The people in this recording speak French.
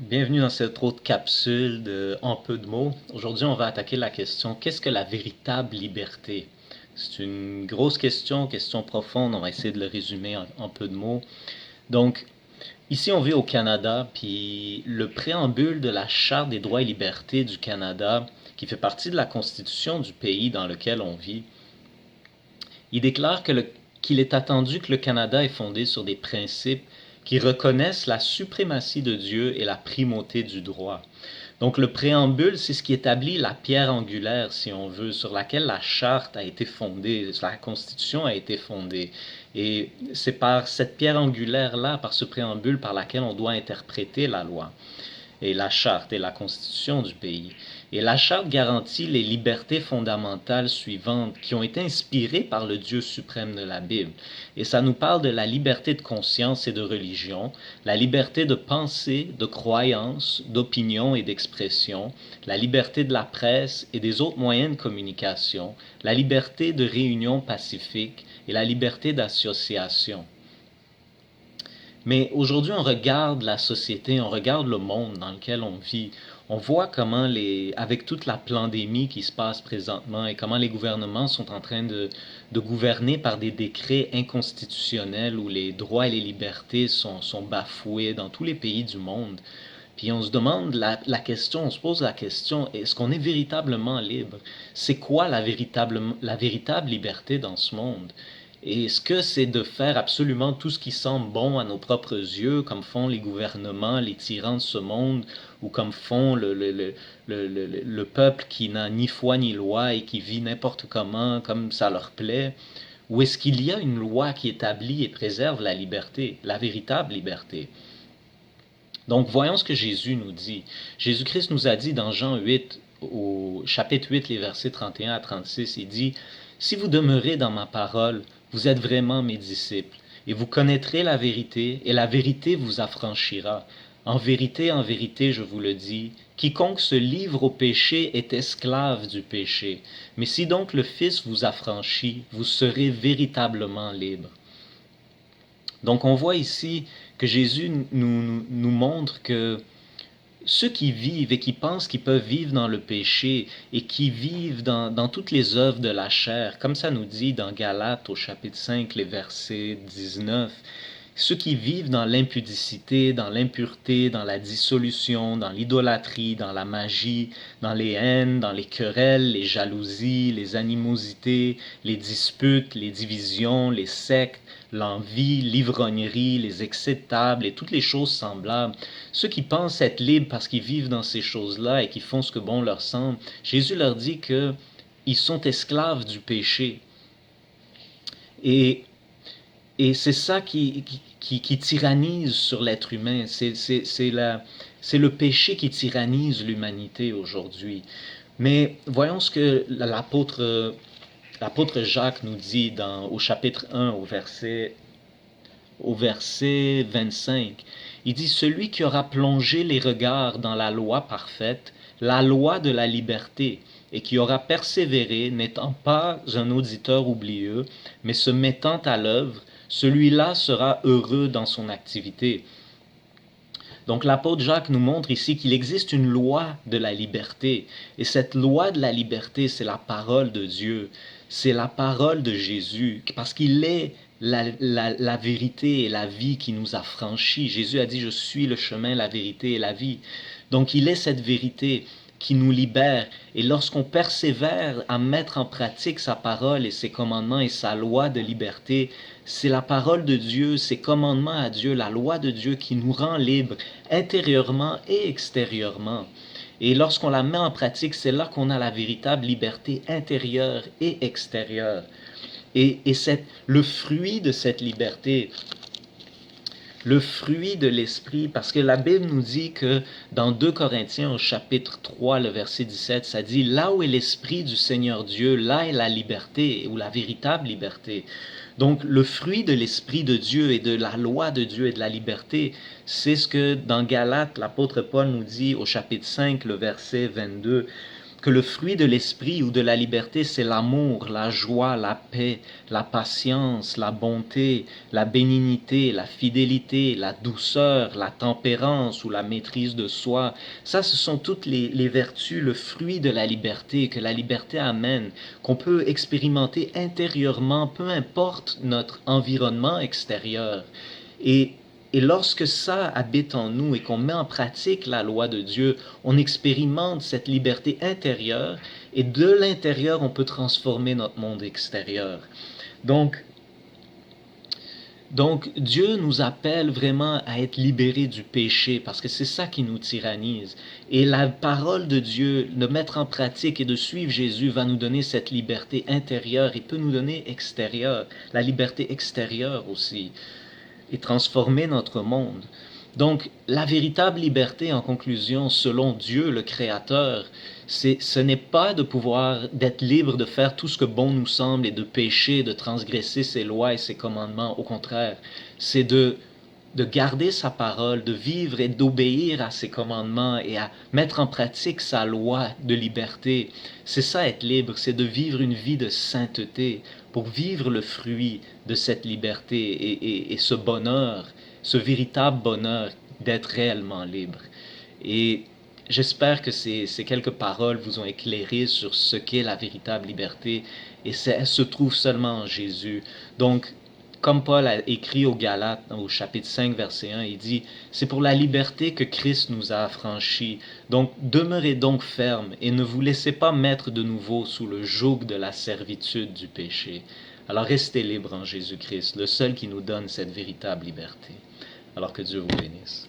Bienvenue dans cette autre capsule de En peu de mots. Aujourd'hui, on va attaquer la question qu'est-ce que la véritable liberté? C'est une grosse question profonde. On va essayer de le résumer en peu de mots. Donc, ici, on vit au Canada, puis le préambule de la Charte des droits et libertés du Canada, qui fait partie de la Constitution du pays dans lequel on vit, il déclare qu'il est attendu que le Canada est fondé sur des principes qui reconnaissent la suprématie de Dieu et la primauté du droit. Donc le préambule, c'est ce qui établit la pierre angulaire, si on veut, sur laquelle la charte a été fondée, sur la Constitution a été fondée. Et c'est par cette pierre angulaire-là, par ce préambule, par laquelle on doit interpréter la loi et la charte et la constitution du pays. Et la charte garantit les libertés fondamentales suivantes qui ont été inspirées par le Dieu suprême de la Bible. Et ça nous parle de la liberté de conscience et de religion, la liberté de pensée, de croyance, d'opinion et d'expression, la liberté de la presse et des autres moyens de communication, la liberté de réunion pacifique et la liberté d'association. Mais aujourd'hui, on regarde la société, on regarde le monde dans lequel on vit. On voit comment avec toute la pandémie qui se passe présentement et comment les gouvernements sont en train de gouverner par des décrets inconstitutionnels où les droits et les libertés sont bafoués dans tous les pays du monde. Puis on se demande la question, on se pose la question, est-ce qu'on est véritablement libre? C'est quoi la véritable liberté dans ce monde? Et est-ce que c'est de faire absolument tout ce qui semble bon à nos propres yeux, comme font les gouvernements, les tyrans de ce monde, ou comme font le peuple qui n'a ni foi ni loi et qui vit n'importe comment, comme ça leur plaît? Ou est-ce qu'il y a une loi qui établit et préserve la liberté, la véritable liberté? Donc voyons ce que Jésus nous dit. Jésus-Christ nous a dit dans Jean 8, au chapitre 8, les versets 31 à 36, il dit, si vous demeurez dans ma parole, vous êtes vraiment mes disciples, et vous connaîtrez la vérité, et la vérité vous affranchira. En vérité, je vous le dis, quiconque se livre au péché est esclave du péché. Mais si donc le Fils vous affranchit, vous serez véritablement libre. Donc on voit ici que Jésus nous montre que ceux qui vivent et qui pensent qu'ils peuvent vivre dans le péché et qui vivent dans toutes les œuvres de la chair, comme ça nous dit dans Galates au chapitre 5, les versets 19, ceux qui vivent dans l'impudicité, dans l'impureté, dans la dissolution, dans l'idolâtrie, dans la magie, dans les haines, dans les querelles, les jalousies, les animosités, les disputes, les divisions, les sectes, l'envie, l'ivrognerie, les excès de table et toutes les choses semblables. Ceux qui pensent être libres parce qu'ils vivent dans ces choses-là et qui font ce que bon leur semble, Jésus leur dit qu'ils sont esclaves du péché. Et et c'est ça qui tyrannise sur l'être humain. C'est le péché qui tyrannise l'humanité aujourd'hui. Mais voyons ce que l'apôtre Jacques nous dit au chapitre 1, au verset 25. Il dit, celui qui aura plongé les regards dans la loi parfaite, la loi de la liberté, et qui aura persévéré, n'étant pas un auditeur oublieux, mais se mettant à l'œuvre, celui-là sera heureux dans son activité. Donc l'apôtre Jacques nous montre ici qu'il existe une loi de la liberté. Et cette loi de la liberté, c'est la parole de Dieu. C'est la parole de Jésus. Parce qu'il est la vérité et la vie qui nous a franchis. Jésus a dit, je suis le chemin, la vérité et la vie. Donc il est cette vérité qui nous libère. Et lorsqu'on persévère à mettre en pratique sa parole et ses commandements et sa loi de liberté, c'est la parole de Dieu, ses commandements à Dieu, la loi de Dieu qui nous rend libres intérieurement et extérieurement. Et lorsqu'on la met en pratique, c'est là qu'on a la véritable liberté intérieure et extérieure. Et le fruit de cette liberté, le fruit de l'esprit, parce que la Bible nous dit que dans 2 Corinthiens au chapitre 3, le verset 17, ça dit, là où est l'esprit du Seigneur Dieu, là est la liberté, ou la véritable liberté. Donc le fruit de l'esprit de Dieu et de la loi de Dieu et de la liberté, c'est ce que dans Galates, l'apôtre Paul nous dit au chapitre 5, le verset 22, que le fruit de l'esprit ou de la liberté, c'est l'amour, la joie, la paix, la patience, la bonté, la bénignité, la fidélité, la douceur, la tempérance ou la maîtrise de soi. Ça, ce sont toutes les vertus, le fruit de la liberté que la liberté amène, qu'on peut expérimenter intérieurement, peu importe notre environnement extérieur. Et et lorsque ça habite en nous et qu'on met en pratique la loi de Dieu, on expérimente cette liberté intérieure et de l'intérieur, on peut transformer notre monde extérieur. Donc, Dieu nous appelle vraiment à être libérés du péché parce que c'est ça qui nous tyrannise. Et la parole de Dieu, de mettre en pratique et de suivre Jésus va nous donner cette liberté intérieure et peut nous donner extérieure, la liberté extérieure aussi, et transformer notre monde. Donc, la véritable liberté, en conclusion, selon Dieu, le Créateur, ce n'est pas d'être libre de faire tout ce que bon nous semble et de pécher, de transgresser ses lois et ses commandements. Au contraire, c'est de garder sa parole, de vivre et d'obéir à ses commandements et à mettre en pratique sa loi de liberté. C'est ça être libre, c'est de vivre une vie de sainteté pour vivre le fruit de cette liberté et ce bonheur, ce véritable bonheur d'être réellement libre. Et j'espère que ces quelques paroles vous ont éclairé sur ce qu'est la véritable liberté et elle se trouve seulement en Jésus. Donc, comme Paul a écrit aux Galates, au chapitre 5, verset 1, il dit « C'est pour la liberté que Christ nous a affranchis. Donc, demeurez donc fermes et ne vous laissez pas mettre de nouveau sous le joug de la servitude du péché. Alors, restez libres en Jésus-Christ, le seul qui nous donne cette véritable liberté. » Alors que Dieu vous bénisse.